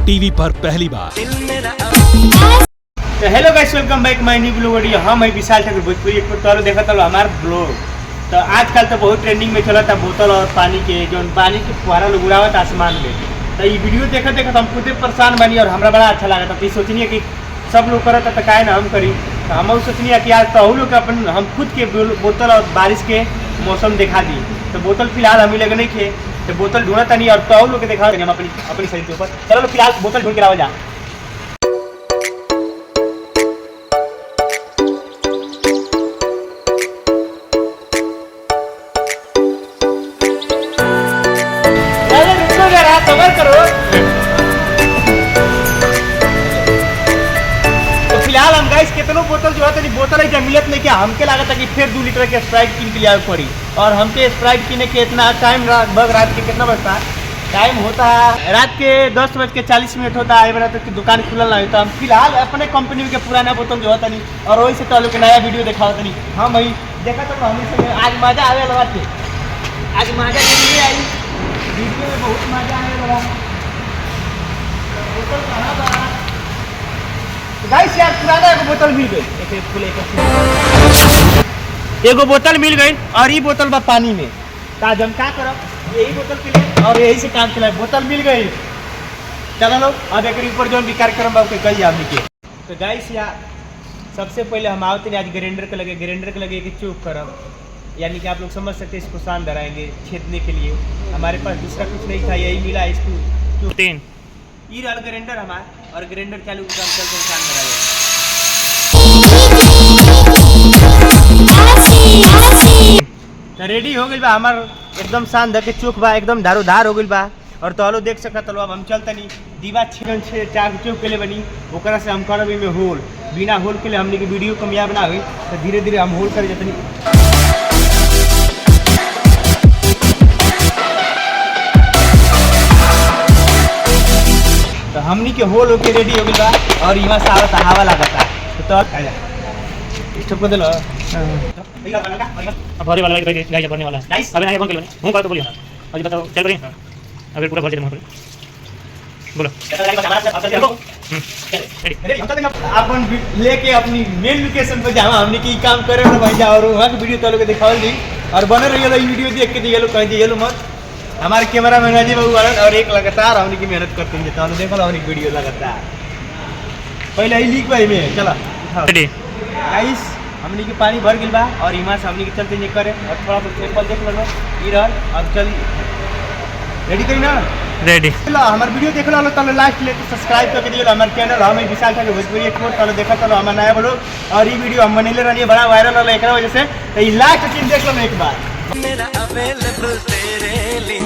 TV पर पहली बार। तो hello guys, welcome back my new blog video. हम है विशाल ठाकुर भोजपुरी एक तो देखा था हमारा ब्लॉग। तो आजकल तो बहुत ट्रेंडिंग में चला था बोतल और पानी के जो पानी के फुहारा लोग उड़ावत आसमान में। तो ये वीडियो देखा तो हम खुद परेशान बनी और हमारा बड़ा अच्छा लगा था। तो सोचनी कि सब लोग करता तो काहे ना हम करी। तो हम सोचनी कि आज तो लोग अपन हम खुद के बोतल और बारिश के मौसम दिखा दी। तो बोतल फिलहाल हम लगे नहीं थे, तो बोतल ढूंढता नहीं और तो लोग के देखा हम अपनी शरीर के ऊपर। चलो फिलहाल बोतल ढूंढ के लावा जा। कवर करो। तो फिलहाल हम गाइस कितनों बोतल जो है बोतल है मिलत नहीं क्या हमके लागत है कि फिर 2 लीटर के स्प्राइट किन के लिए पड़ी। और हमके स्प्राइट किने के इतना टाइम रात के कितना बजता है, टाइम होता है रात के 10:40 होता है। मेरा तो दुकान खुलल ना होता। हम फिलहाल अपने कंपनी के पुराना बोतल जो होता नहीं और वही से तो के नया वीडियो देखा होता नहीं। हम वही देखा तो हमें आज मजा आवे लगा थे। आज मजा नहीं आई, वीडियो में बहुत मजा आने लगा। बोतल कहाँ बा? गाइस यार पुराना एगो बोतल मिल गई। एगो बोतल मिल गई और ये बोतल बा पानी में। आज हम क्या करब, यही बोतल के लिए और यही से काम चला। बोतल मिल गई, चलो लो अब एक ऊपर जो भी कार्यक्रम बा के कही हमनी के। तो गाइस यार सबसे पहले हम आवते नहीं आज ग्राइंडर के लगे कि चूक करब, यानी कि आप लोग समझ सकते हैं इसको सान धराएंगे छेदने के लिए। हमारे पास दूसरा कुछ नहीं था, यही मिला इसको। ये रहा ग्राइंडर हमारा और ग्राइंडर चालू काम चलते सान धराएंगे। तो रेडी हो गई बा हमार एकदम सान धके चूक बा एकदम धारोधार हो गई बा। और तो आलो देख सकता अब हम चलते नहीं दीवा 6 चूक के लिए बनी ओकरा से हम करब में होल। बिना होल के लिए हमने की वीडियो कामयाब ना हुई। तो धीरे धीरे हम होल कर जाते नहीं। तो हमनी के होल होके रेडी हो गई बा और यहाँ से आवत हवा लागता। तो स्टॉप कर देलो भरे वाला गाइस भरने वाला है। अबे नहीं फोन कर हूं कर तो बोलिए अभी बताओ चल रही है। अगर पूरा भर दे मोटर बोलो अपन लेके अपनी मेन लोकेशन पे जावा हमनी की काम करे ना भाई जा। और वहां की वीडियो तो लोग दिखावल दी और बने रहियो लो वीडियो देख के दियो लो कह दियो मत। हमारे कैमरा मैन अजय बाबू वाला और एक लगातार हमनी की मेहनत करते हैं। तो देखो हमनी वीडियो लगातार पहले ही लीक भाई में चला रेडी गाइस हमनी के पानी भर गिल बा और इमा से हमनी के चलते नहीं करे और थोड़ा सा सैंपल देख लो ई रहल। अब चल रेडी करी ना रेडी लो हमार वीडियो देख लो तो लास्ट ले सब्सक्राइब करके दियो। हमार चैनल हम विशाल ठाकुर भोजपुरी एक तो देखा तो हमार नया बोलो और ये वीडियो हम बनेले रहनी बड़ा वायरल होला एकरा वजह से। तो ये लास्ट सीन देख लो एक बार। मेरा अवेलेबल तेरे लिए